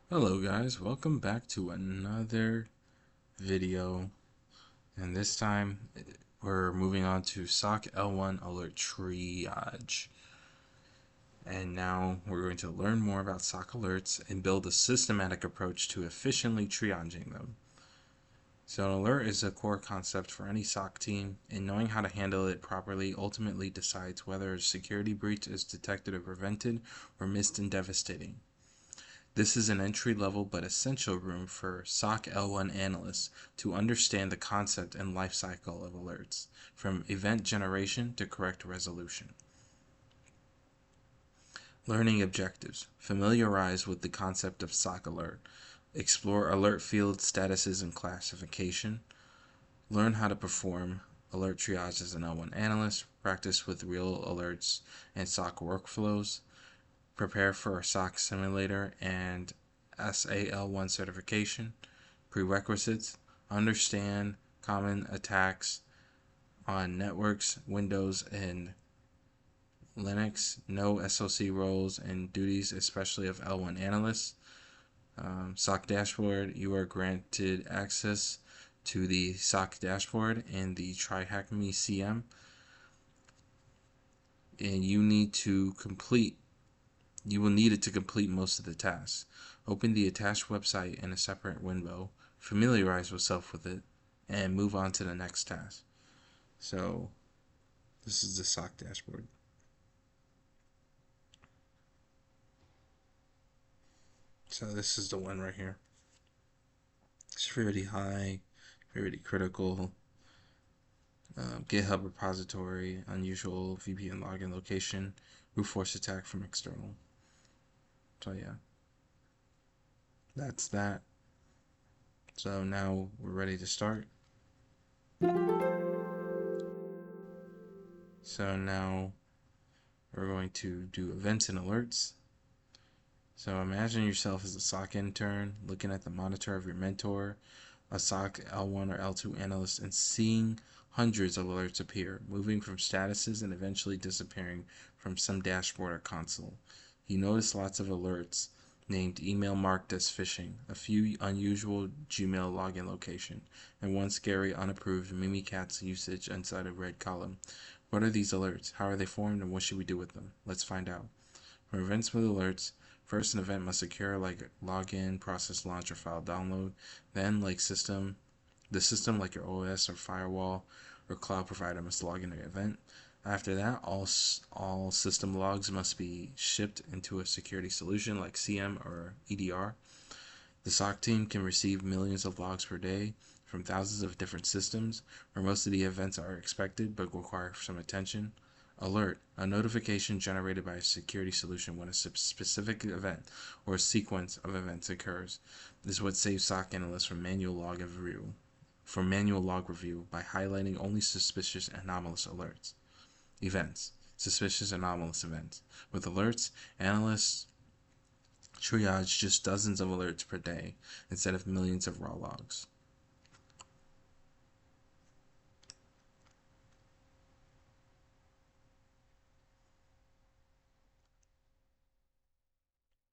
Hello guys, welcome back to another video, and this time we're moving on to SOC L1 Alert Triage. And now we're going to learn more about SOC alerts and build a systematic approach to efficiently triaging them. So an alert is a core concept for any SOC team, and knowing how to handle it properly ultimately decides whether a security breach is detected or prevented, or missed and devastating. This is an entry-level but essential room for SOC L1 analysts to understand the concept and life cycle of alerts, from event generation to correct resolution. Learning objectives. Familiarize with the concept of SOC alert. Explore alert field statuses and classification. Learn how to perform alert triage as an L1 analyst. Practice with real alerts and SOC workflows. Prepare for a SOC simulator and SAL1 certification. Prerequisites: understand common attacks on networks, Windows, and Linux. Know SOC roles and duties, especially of L1 analysts. SOC dashboard: you are granted access to the SOC dashboard and the TryHackMe CM, and you will need it to complete most of the tasks. Open the attached website in a separate window, familiarize yourself with it, and move on to the next task. So this is the SOC dashboard. So this is the one right here. Severity high, severity critical, GitHub repository, unusual VPN login location, brute force attack from external. So yeah, that's that. So now we're ready to start. So now we're going to do events and alerts. So imagine yourself as a SOC intern looking at the monitor of your mentor, a SOC L1 or L2 analyst, and seeing hundreds of alerts appear, moving from statuses and eventually disappearing from some dashboard or console. You notice lots of alerts named email marked as phishing, a few unusual Gmail login location, and one scary unapproved Mimikatz usage inside a red column. What are these alerts? How are they formed, and what should we do with them? Let's find out. For events with alerts, first an event must occur like login, process launch, or file download. Then, the system like your OS or firewall or cloud provider must log in the event. After that, all system logs must be shipped into a security solution like CM or EDR. The SOC team can receive millions of logs per day from thousands of different systems, where most of the events are expected but require some attention. Alert: a notification generated by a security solution when a specific event or a sequence of events occurs. This is what saves SOC analysts from manual log review by highlighting only suspicious anomalous alerts. Events: suspicious anomalous events. With alerts, analysts triage just dozens of alerts per day instead of millions of raw logs.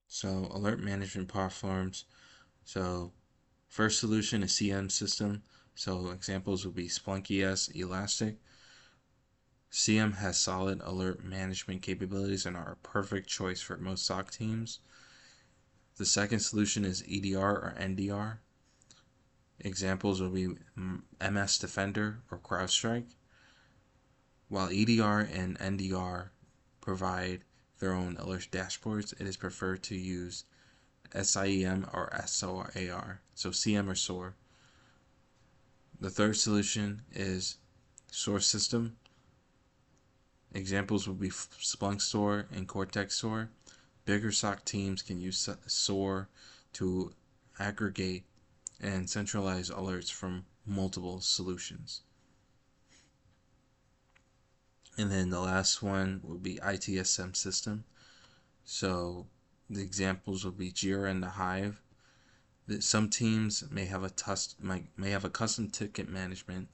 So alert management platforms. So first solution is CM system. So examples would be Splunk ES, Elastic. CM has solid alert management capabilities and are a perfect choice for most SOC teams. The second solution is EDR or NDR. Examples will be MS Defender or CrowdStrike. While EDR and NDR provide their own alert dashboards, it is preferred to use SIEM or SOAR, so CM or SOAR. The third solution is SOAR system. Examples would be Splunk SOAR and Cortex SOAR. Bigger SOC teams can use SOAR to aggregate and centralize alerts from multiple solutions. And then the last one would be ITSM system. So the examples would be Jira and the Hive. Some teams may have a custom ticket management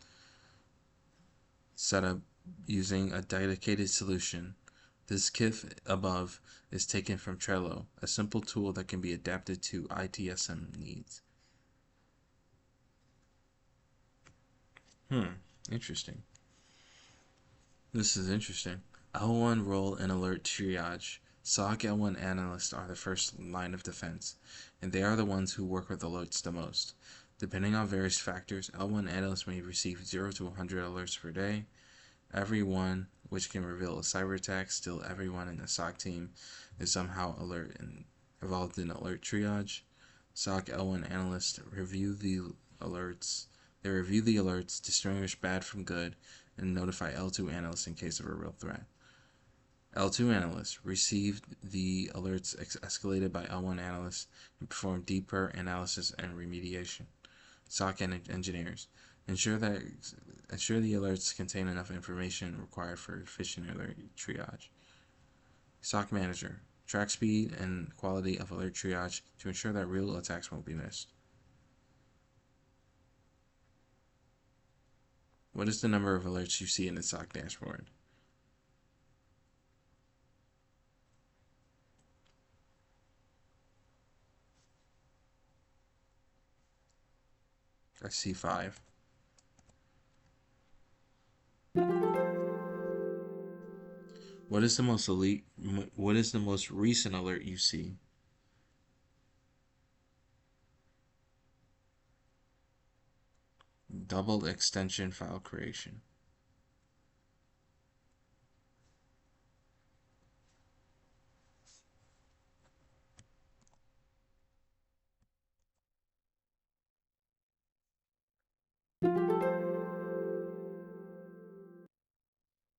setup using a dedicated solution This kit above is taken from Trello, a simple tool that can be adapted to ITSM needs. Interesting. This is interesting. L1 role in alert triage. SOC L1 analysts are the first line of defense, and they are the ones who work with alerts the most. Depending on various factors, L1 analysts may receive 0 to 100 alerts per day. Every one, which can reveal a cyber attack, still everyone in the SOC team is somehow involved in alert triage. SOC L1 analysts review the alerts. They review the alerts, distinguish bad from good, and notify L2 analysts in case of a real threat. L2 analysts receive the alerts escalated by L1 analysts and perform deeper analysis and remediation. SOC engineers ensure the alerts contain enough information required for efficient alert triage. SOC manager track speed and quality of alert triage to ensure that real attacks won't be missed. What is the number of alerts you see in the SOC dashboard? I see 5. What is the most recent alert you see? Double extension file creation.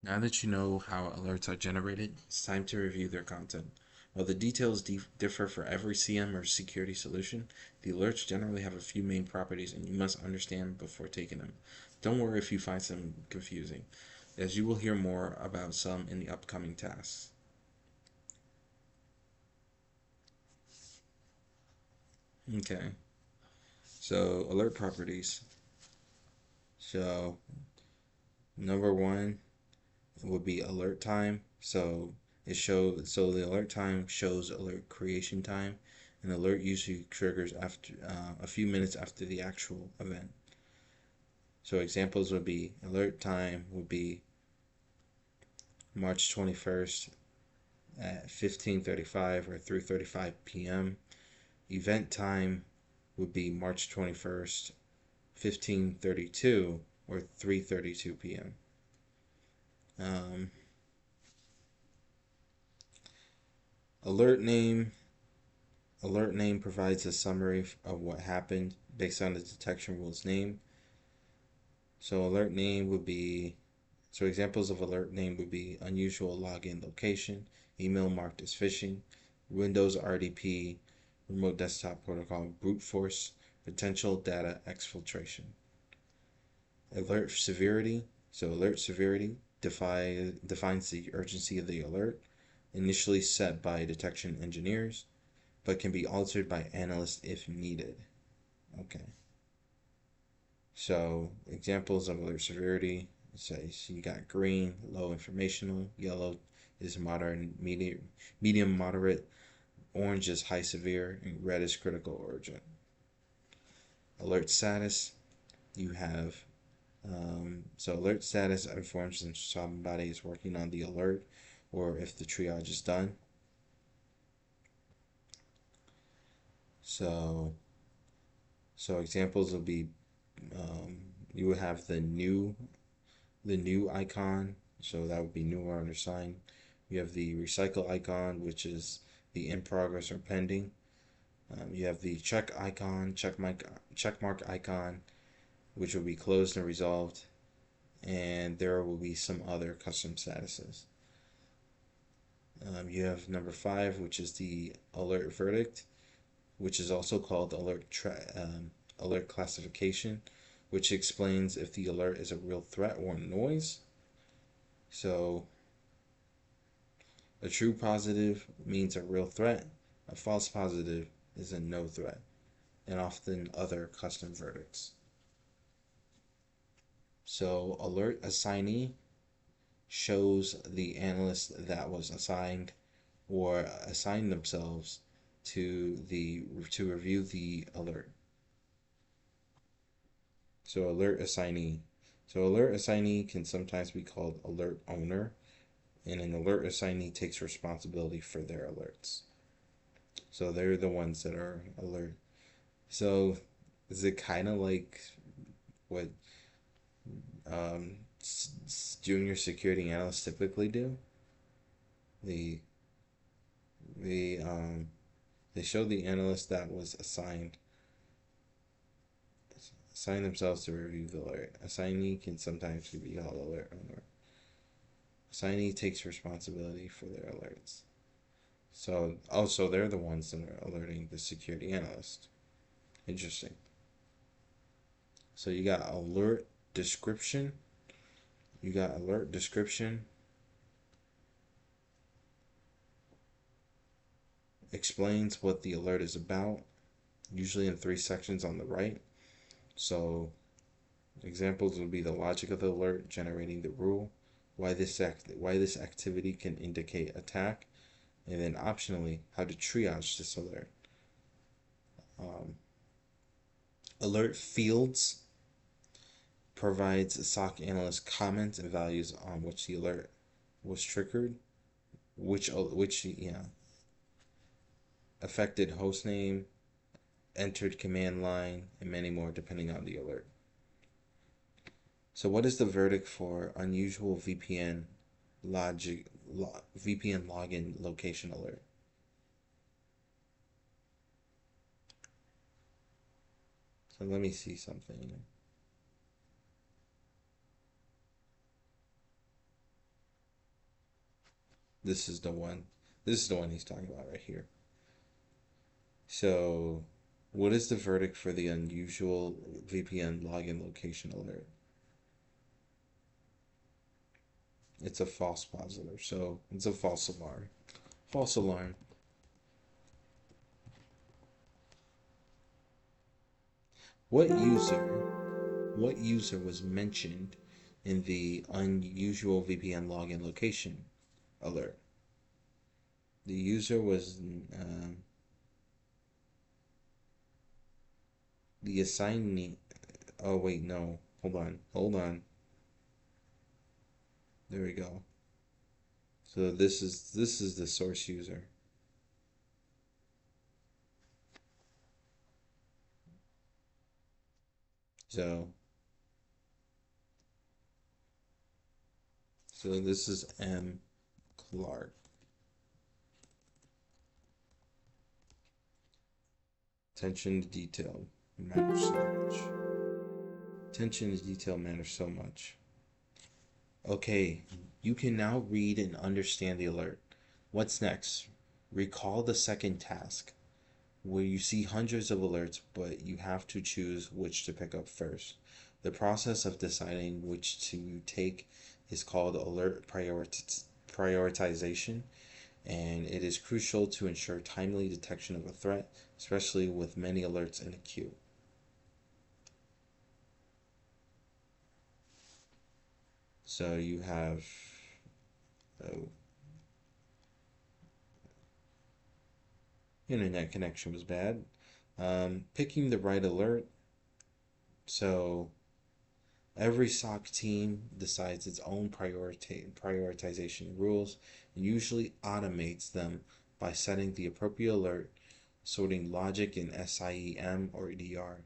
Now that you know how alerts are generated, it's time to review their content. While the details differ for every CM or security solution, the alerts generally have a few main properties and you must understand before taking them. Don't worry if you find some confusing, as you will hear more about some in the upcoming tasks. Okay, so alert properties. So number one would be alert time. So the alert time shows alert creation time. An alert usually triggers after a few minutes after the actual event. So examples would be alert time would be March 21st at 15:35 or 3:35 p.m. Event time would be March 21st, 15:32 or 3:32 p.m. Alert name. Alert name provides a summary of what happened based on the detection rule's name. So examples of alert name would be unusual login location, email marked as phishing, Windows RDP, remote desktop protocol, brute force, potential data exfiltration. Alert severity. So alert severity defines the urgency of the alert, initially set by detection engineers, but can be altered by analysts if needed. Okay. So examples of alert severity, say so you got green, low informational, yellow is moderate, medium moderate, orange is high severe, and red is critical or urgent. Alert status, you have so alert status informs if somebody is working on the alert or if the triage is done. So examples will be you would have the new icon, so that would be new or undersigned. You have the recycle icon, which is the in progress or pending. You have the check icon, check mark icon, which will be closed and resolved, and there will be some other custom statuses. You have number 5, which is the alert verdict, which is also called alert classification, which explains if the alert is a real threat or noise. So a true positive means a real threat, a false positive is a no threat, and often other custom verdicts. So alert assignee. shows the analyst that was assigned or assigned themselves to review the alert. So alert assignee. So alert assignee can sometimes be called alert owner, and an alert assignee takes responsibility for their alerts. So they're the ones that are alert. So is it kind of like what junior security analysts typically do? The the they show the analyst that was assign themselves to review the alert. Assignee can sometimes be called alert owner. Assignee takes responsibility for their alerts. So also they're the ones that are alerting the security analyst. Interesting. So you got alert description. You got alert description. Explains what the alert is about, usually in 3 sections on the right. So examples would be the logic of the alert, generating the rule, why this activity can indicate attack, and then optionally how to triage this alert. Alert fields provides a SOC analyst comments and values on which the alert was triggered, which affected hostname, entered command line, and many more depending on the alert. So what is the verdict for unusual VPN login location alert? So let me see something. This is the one. This is the one he's talking about right here. So, what is the verdict for the unusual VPN login location alert? It's a false positive, so it's a false alarm. False alarm. What user was mentioned in the unusual VPN login location alert? The user was the assignee. Oh wait, no. Hold on. There we go. So this is the source user. So this is M. Clark. Attention to detail matters so much. Attention to detail matters so much. Okay, you can now read and understand the alert. What's next? Recall the second task, where you see hundreds of alerts, but you have to choose which to pick up first. The process of deciding which to take is called alert prioritization, and it is crucial to ensure timely detection of a threat, especially with many alerts in a queue. So you have internet connection was bad. Picking the right alert. So every SOC team decides its own prioritization rules and usually automates them by setting the appropriate alert, sorting logic in SIEM or EDR.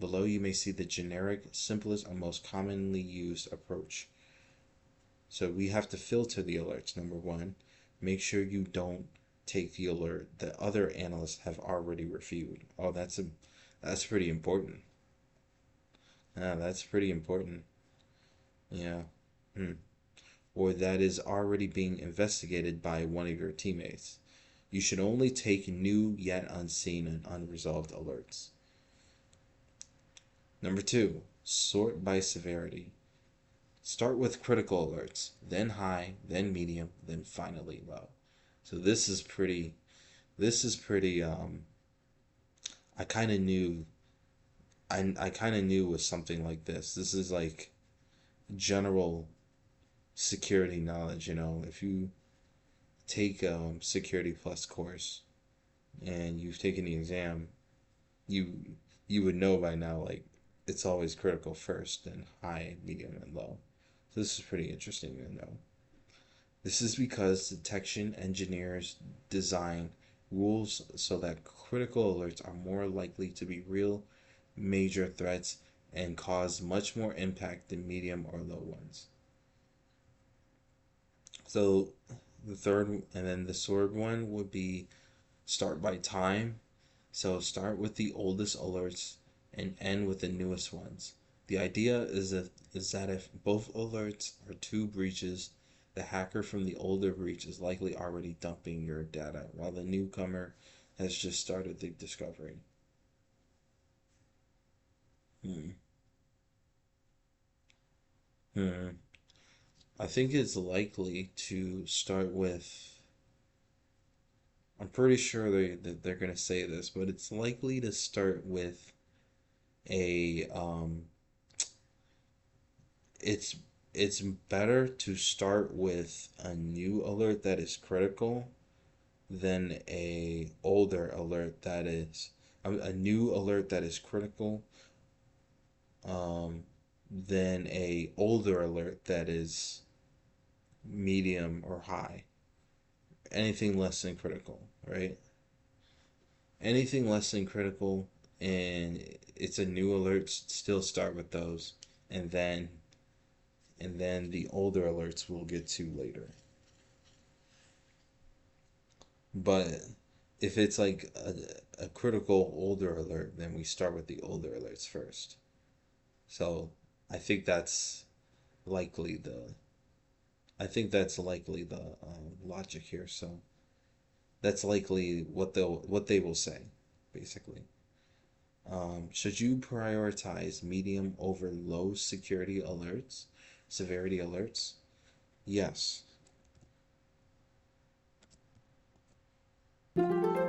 Below you may see the generic, simplest, and most commonly used approach. So we have to filter the alerts. Number one, make sure you don't take the alert that other analysts have already reviewed. Oh, that's pretty important. That's pretty important. Yeah. Or that is already being investigated by one of your teammates. You should only take new yet unseen and unresolved alerts. Number two, sort by severity. Start with critical alerts, then high, then medium, then finally low. So this is pretty I kind of knew I kind of knew with something like this. This is like general security knowledge. If you take security plus course and you've taken the exam, you you would know by now, like, it's always critical first, then high, medium, and low. So this is pretty interesting to know. This is because detection engineers design rules so that critical alerts are more likely to be real major threats and cause much more impact than medium or low ones. So the third and then the third one would be start by time. So start with the oldest alerts and end with the newest ones. The idea is that if both alerts are two breaches, the hacker from the older breach is likely already dumping your data, while the newcomer has just started the discovery. Hmm. Hmm. I think it's likely to start with. I'm pretty sure that they're gonna say this, but it's likely to start with a it's it's better to start with a new alert that is critical than a older alert that is a new alert that is critical um than a older alert that is medium or high. Anything less than critical, right? Anything less than critical and it's a new alert, still start with those, and then the older alerts we'll get to later. But if it's like a critical older alert, then we start with the older alerts first. So I think that's likely the logic here. So that's likely what they will say, basically. Should you prioritize medium over low severity alerts? Yes.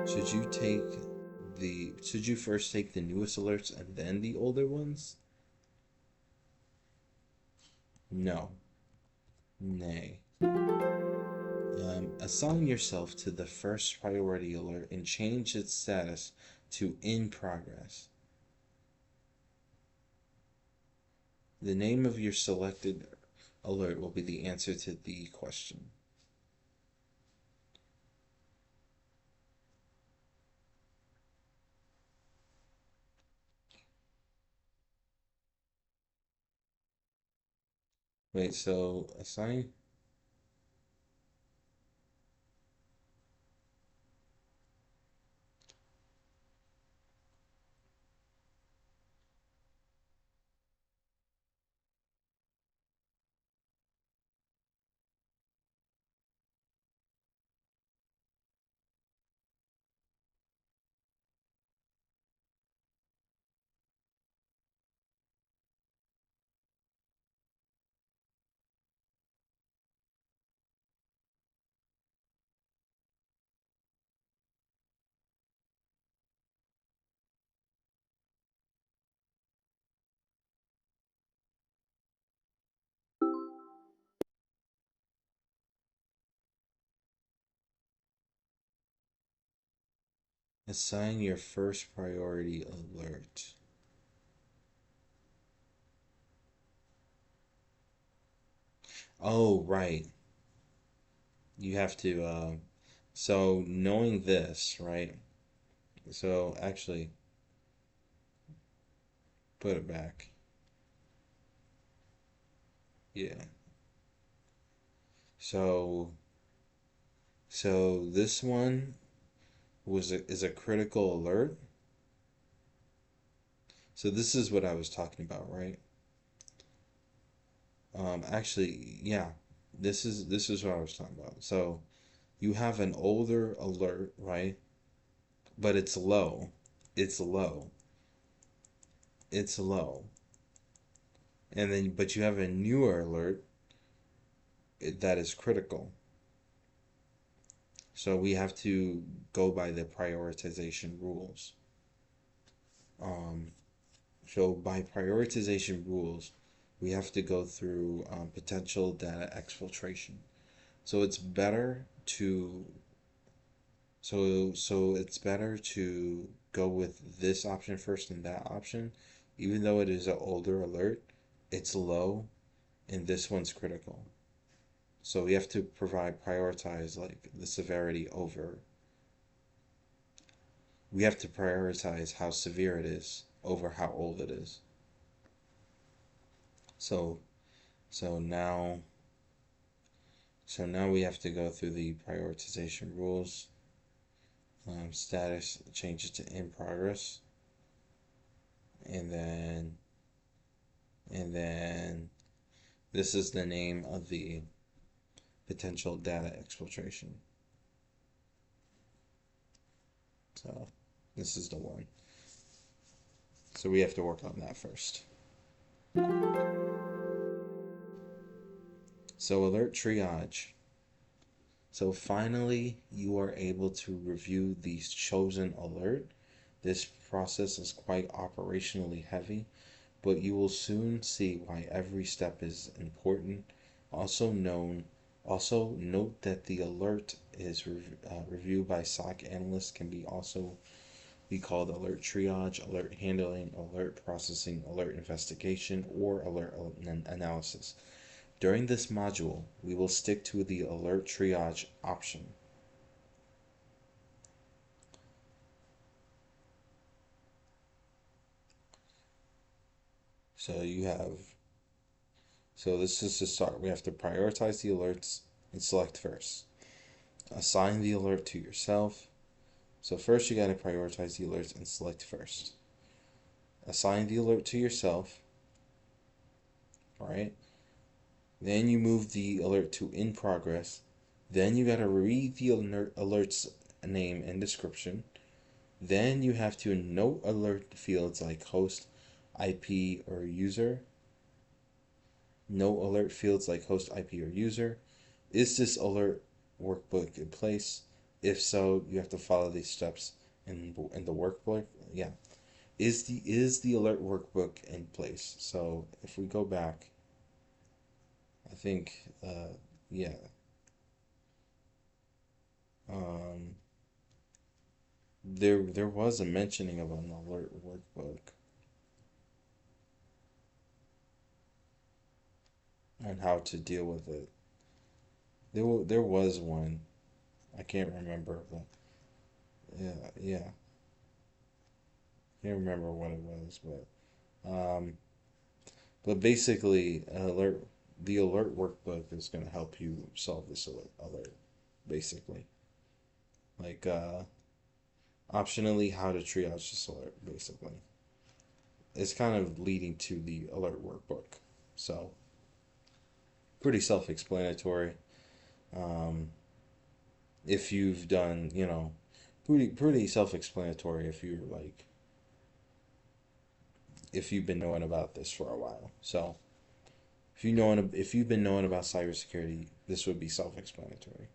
Should you take should you first take the newest alerts and then the older ones? No. Nay. Assign yourself to the first priority alert and change its status to in progress. The name of your selected alert will be the answer to the question. Wait, so assign. Assign your first priority alert. Oh, right. You have to, so knowing this, right? So actually, put it back. Yeah. So, so this one is a critical alert. So this is what I was talking about, right? Actually, yeah. This is what I was talking about. So you have an older alert, right? But it's low. It's low. It's low. And then but you have a newer alert that is critical. So we have to go by the prioritization rules. Um, so by prioritization rules, we have to go through potential data exfiltration. So it's better to it's better to go with this option first than that option. Even though it is an older alert, it's low and this one's critical. So we have to prioritize like the severity over. We have to prioritize how severe it is over how old it is. So so now now we have to go through the prioritization rules. Status changes to in progress, and then this is the name of the potential data exfiltration. So this is the one. So we have to work on that first. So alert triage. So finally, you are able to review the chosen alert. This process is quite operationally heavy, but you will soon see why every step is important. Also note that the alert is reviewed by SOC analysts can also be called alert triage, alert handling, alert processing, alert investigation, or alert analysis. During this module, we will stick to the alert triage option. So this is to start. We have to prioritize the alerts and select first. Assign the alert to yourself. So first you got to prioritize the alerts and select first. Assign the alert to yourself. All right. Then you move the alert to in progress. Then you got to read the alert's name and description. Then you have to note alert fields like host, IP, or user. Note alert fields like host, IP, or user. Is this alert workbook in place? If so, you have to follow these steps in the workbook. Yeah. Is the alert workbook in place? So if we go back, I think yeah. There was a mentioning of an alert workbook and how to deal with it. There was one. I can't remember, but yeah. Can't remember what it was, but basically, the alert workbook is going to help you solve this alert, basically. Like, optionally, how to triage this alert, basically. It's kind of leading to the alert workbook. So, pretty self-explanatory. Um, if you've done, pretty self-explanatory if you're like, if you've been knowing about this for a while. So, if you've been knowing about cybersecurity, this would be self-explanatory.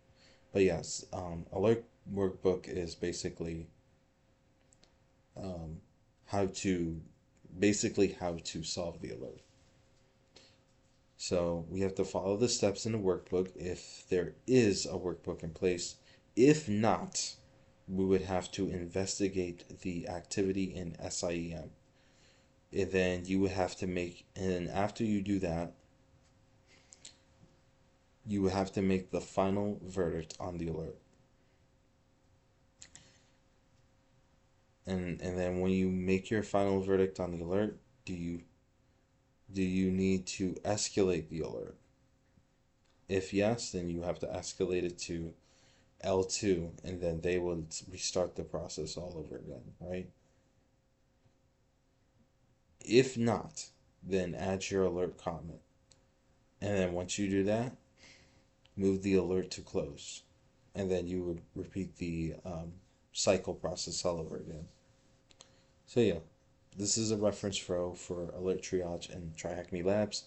But yes, alert workbook is basically um, how to how to solve the alert. So we have to follow the steps in the workbook if there is a workbook in place. If not, we would have to investigate the activity in SIEM. And then you would have to and after you do that, you would have to make the final verdict on the alert. And then when you make your final verdict on the alert, do you need to escalate the alert? If yes, then you have to escalate it to L2, and then they will restart the process all over again, right? If not, then add your alert comment. And then once you do that, move the alert to close. And then you would repeat the cycle process all over again. So yeah, this is a reference flow for alert triage and TryHackMe Labs.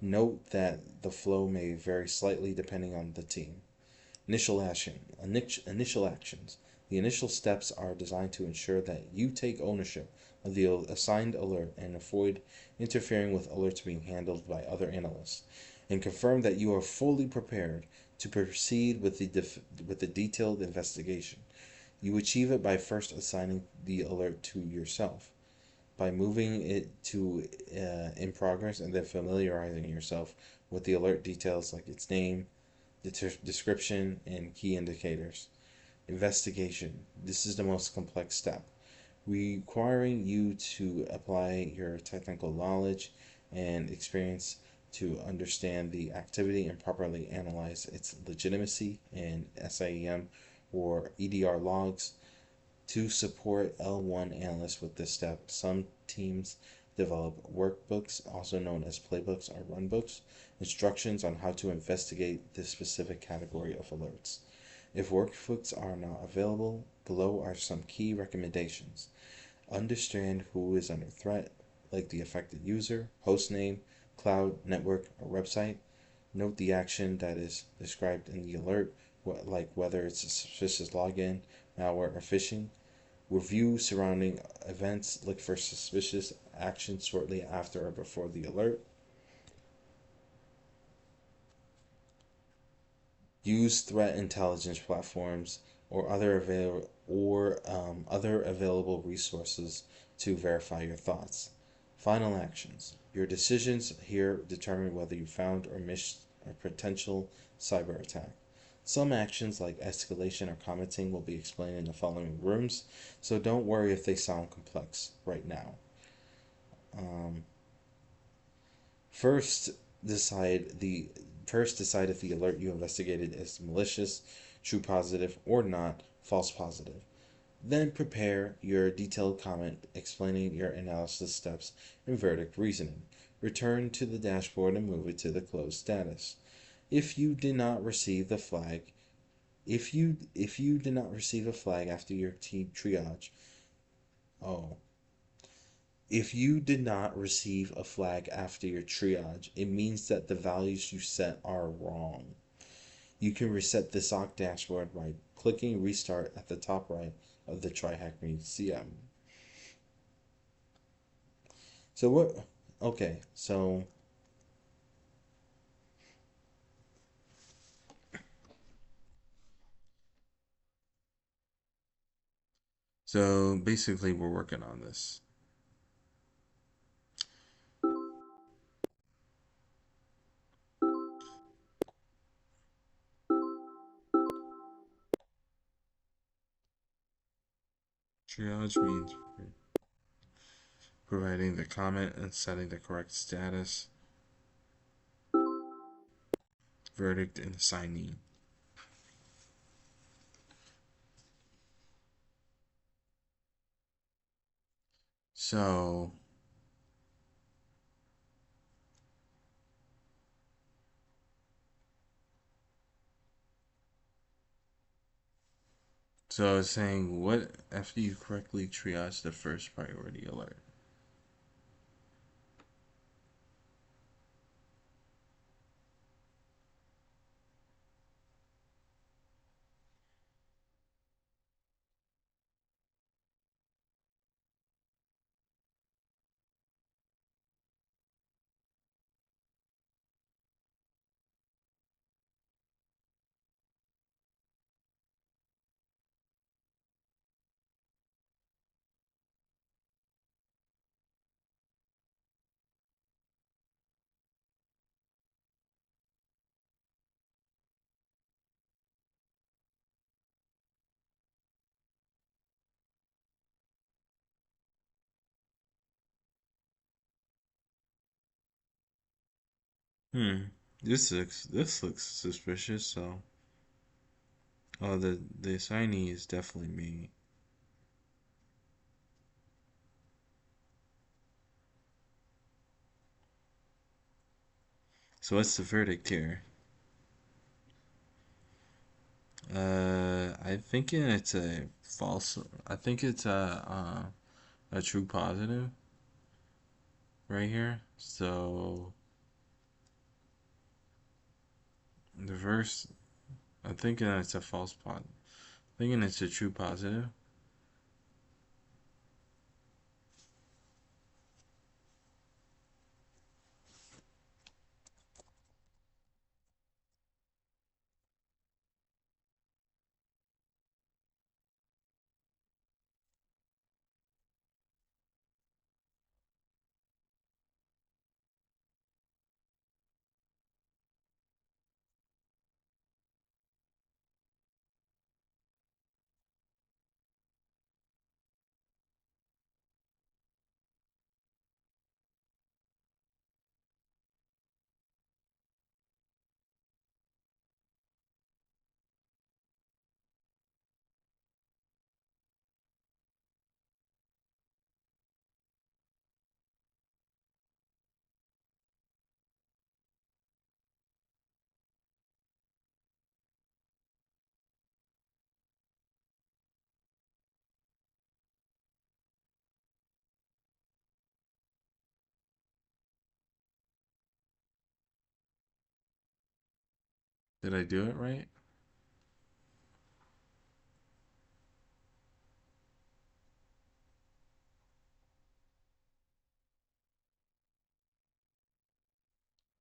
Note that the flow may vary slightly depending on the team. Initial actions. The initial steps are designed to ensure that you take ownership of the assigned alert and avoid interfering with alerts being handled by other analysts, and confirm that you are fully prepared to proceed with the detailed investigation. You achieve it by first assigning the alert to yourself, by moving it to in progress, and then familiarizing yourself with the alert details like its name, the description, and key indicators. Investigation. This is the most complex step, requiring you to apply your technical knowledge and experience to understand the activity and properly analyze its legitimacy in SIEM or EDR logs. To support L1 analysts with this step, some teams develop workbooks, also known as playbooks or runbooks, instructions on how to investigate this specific category of alerts. If workbooks are not available, below are some key recommendations. Understand who is under threat, like the affected user, host name, cloud, network, or website. Note the action that is described in the alert, like whether it's a suspicious login, malware, or phishing. Review surrounding events. Look for suspicious action shortly after or before the alert. Use threat intelligence platforms or other available resources to verify your thoughts. Final actions. Your decisions here determine whether you found or missed a potential cyber attack. Some actions like escalation or commenting will be explained in the following rooms, so don't worry if they sound complex right now. Um, First, decide the first decide if the alert you investigated is malicious, true positive, or not, false positive. Then prepare your detailed comment explaining your analysis steps and verdict reasoning. Return to the dashboard and move it to the closed status. If you did not receive the flag, if you did not receive a flag after your triage, oh, if you did not receive a flag after your triage, it means that the values you set are wrong. You can reset the SOC dashboard by clicking restart at the top right of the TryHackMe CM. So what? Okay, so So basically, we're working on this. Triage means providing the comment and setting the correct status, verdict, and assignee. So, so it's saying what after you correctly triage the first priority alert. Hmm. This looks suspicious. So, oh, the assignee is definitely me. So what's the verdict here? I think it's a false. I think it's a true positive right here. So the verse, I'm thinking it's a false positive. Thinking it's a true positive. Did I do it right?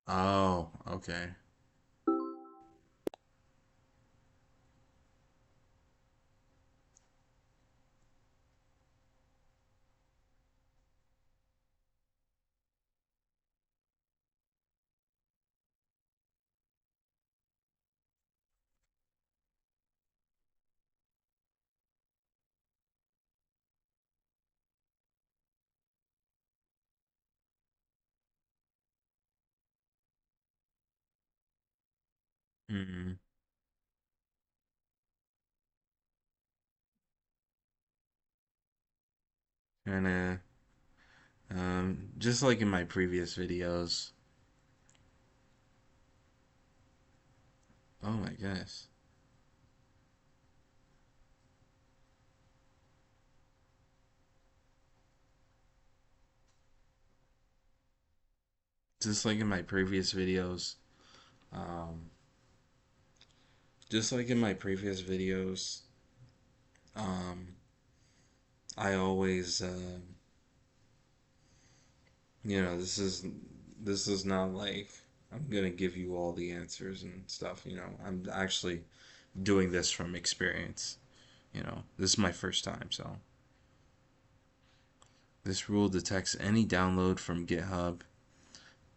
Oh, okay. Mm-hmm. And just like in my previous videos. Oh my goodness. Just like in my previous videos. Um, just like in my previous videos. Um, I always, this is not like I'm gonna give you all the answers and stuff. I'm actually doing this from experience. This is my first time, so this rule detects any download from GitHub.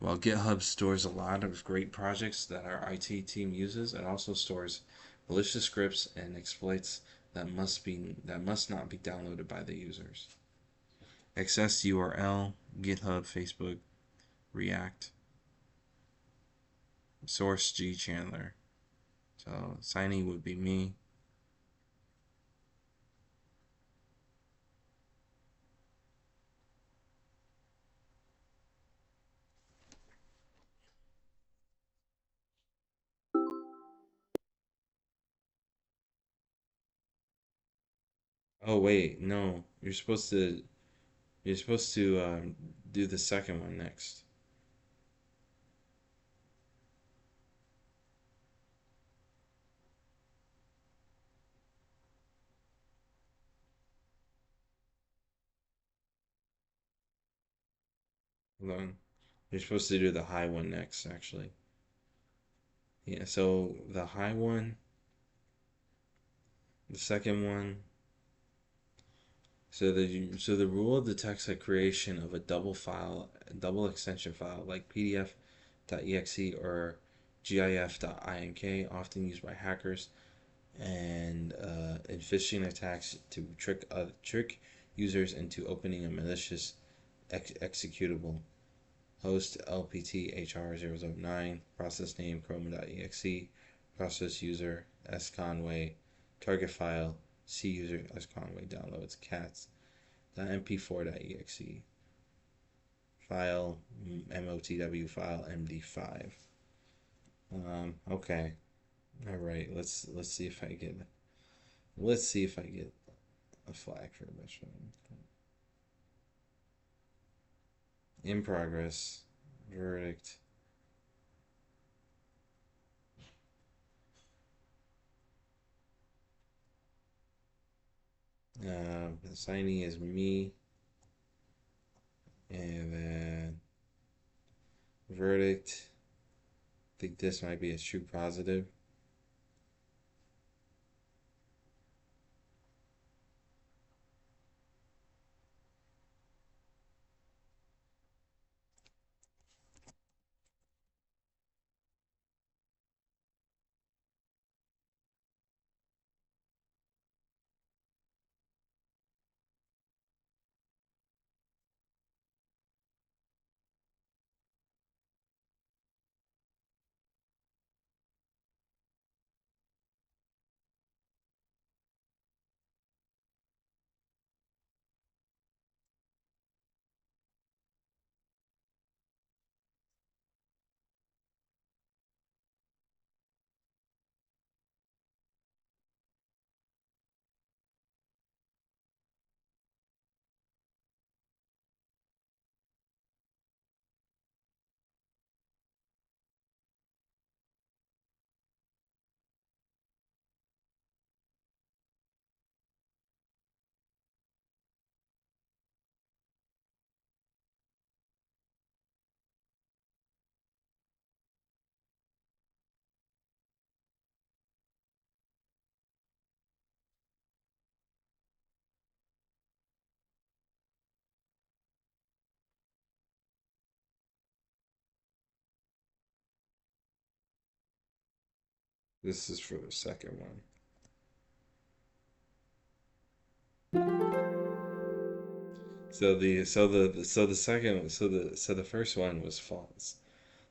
While GitHub stores a lot of great projects that our IT team uses, it also stores malicious scripts and exploits that must not be downloaded by the users. Access URL, GitHub, Facebook, React, source G Chandler. So signing would be me. Oh wait, no, you're supposed to do the second one next. Hold on. You're supposed to do the high one next, actually. Yeah, so the high one, the second one. So the rule detects a creation of a double extension file like PDF.exe or GIF.ink, often used by hackers and in phishing attacks to trick users into opening a malicious executable. Host LPTHR009, process name chroma.exe, process user sconway, target file C user sconway downloads cats.mp4.exe, file motw file md5. Okay, all right. Let's see if I get a flag for this one. In progress. Verdict. Assignee is me, and then verdict. I think this might be a true positive. This is for the second one. So the first one was false.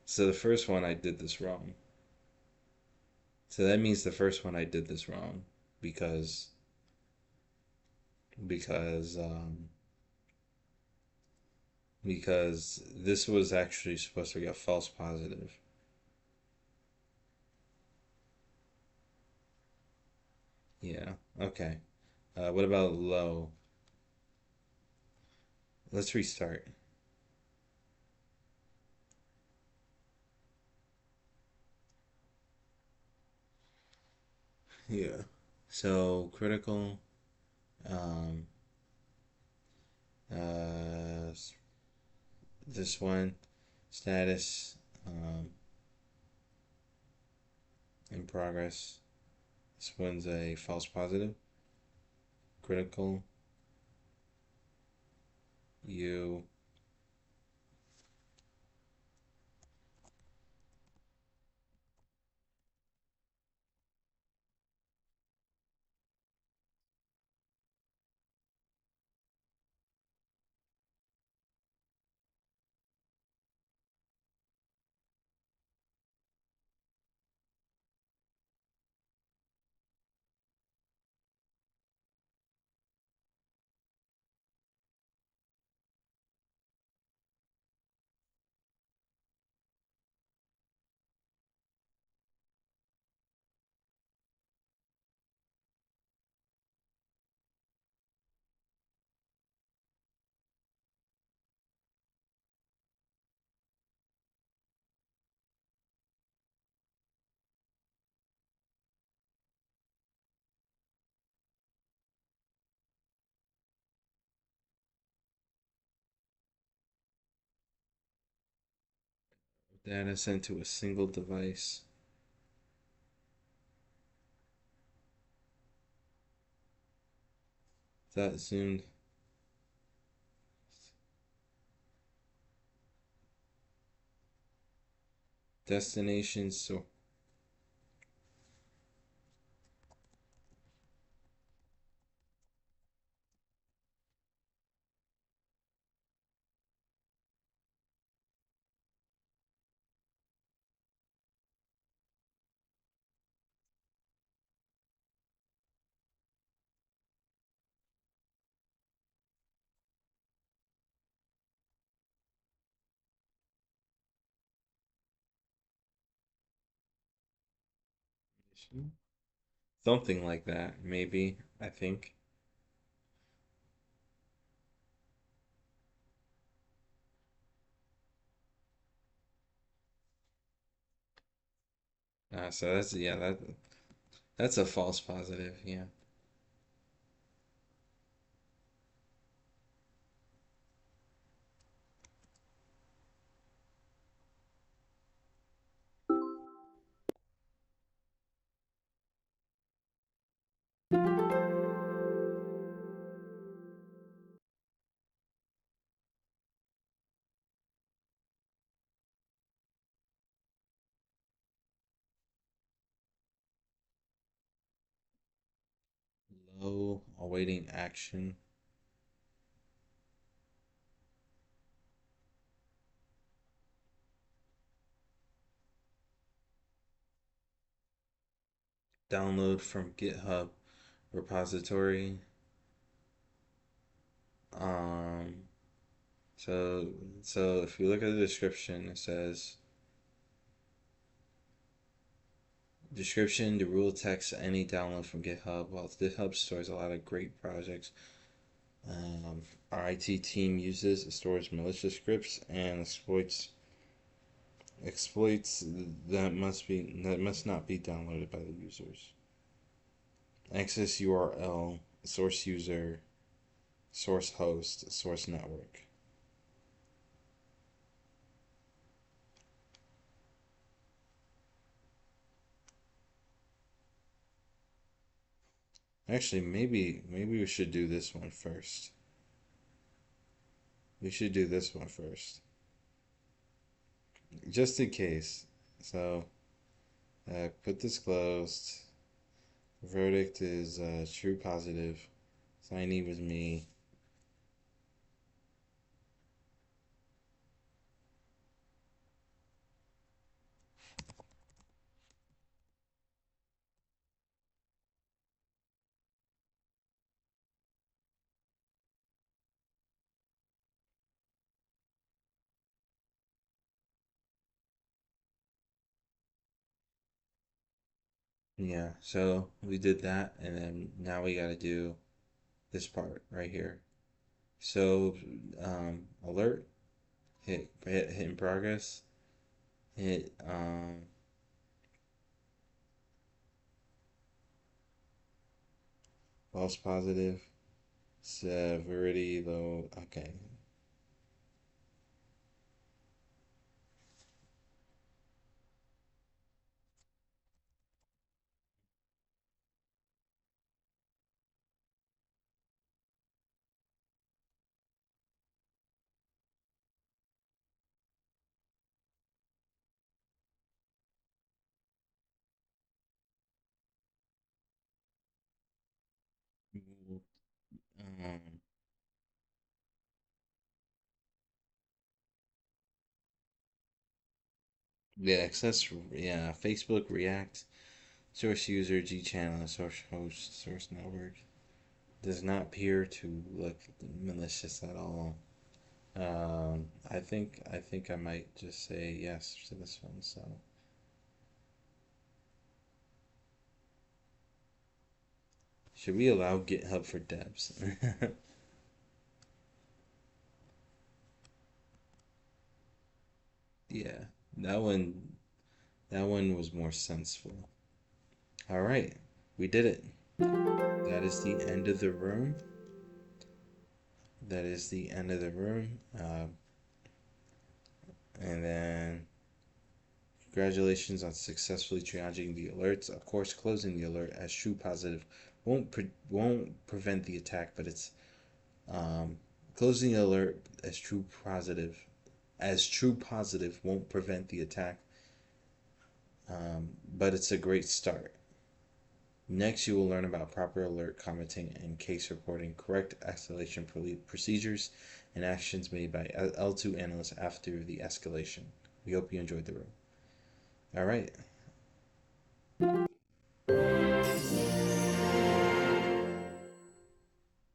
So the first one I did this wrong. So that means the first one I did this wrong because because um because this was actually supposed to be a false positive. Yeah. Okay. What about low? Let's restart. Yeah. So critical. Um. Uh. This one. Status. Um. In progress. This one's a false positive. Critical. You. Data sent to a single device. That zoomed. Destination. So something like that, maybe. I think. So that's a false positive. Yeah. Low, awaiting action. Download from GitHub repository. Um, so if you look at the description, it says description: the rule text any download from GitHub. While GitHub stores a lot of great projects, our IT team uses it stores malicious scripts and exploits that must not be downloaded by the users. Access URL, source user, source host, source network. Actually, maybe we should do this one first. We should do this one first, just in case. So, put this closed. Verdict is true positive. Signee was me. Yeah, so we did that, and then now we gotta do this part right here. So, alert, hit in progress, hit false positive, severity low. Okay. Um, yeah, access. Yeah, Facebook React, source user, G channel, source host, source network. Does not appear to look malicious at all. I think I might just say yes to this one. So should we allow GitHub for devs? Yeah, that one that one was more senseful. All right, we did it. That is the end of the room. That is the end of the room. And then congratulations on successfully triaging the alerts. Of course, closing the alert as true positive won't prevent the attack, but it's um, closing the alert as true positive won't prevent the attack, but it's a great start. Next, you will learn about proper alert commenting and case reporting, correct escalation procedures, and actions made by L2 analysts after the escalation. We hope you enjoyed the room. All right.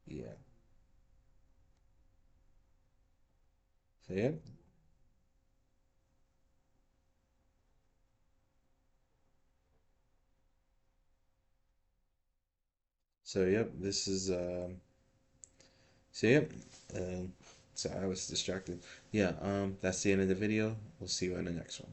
Yeah. So, yep. So, yep. This is, so, yep. Um, so I was distracted. Yeah, that's the end of the video. We'll see you in the next one.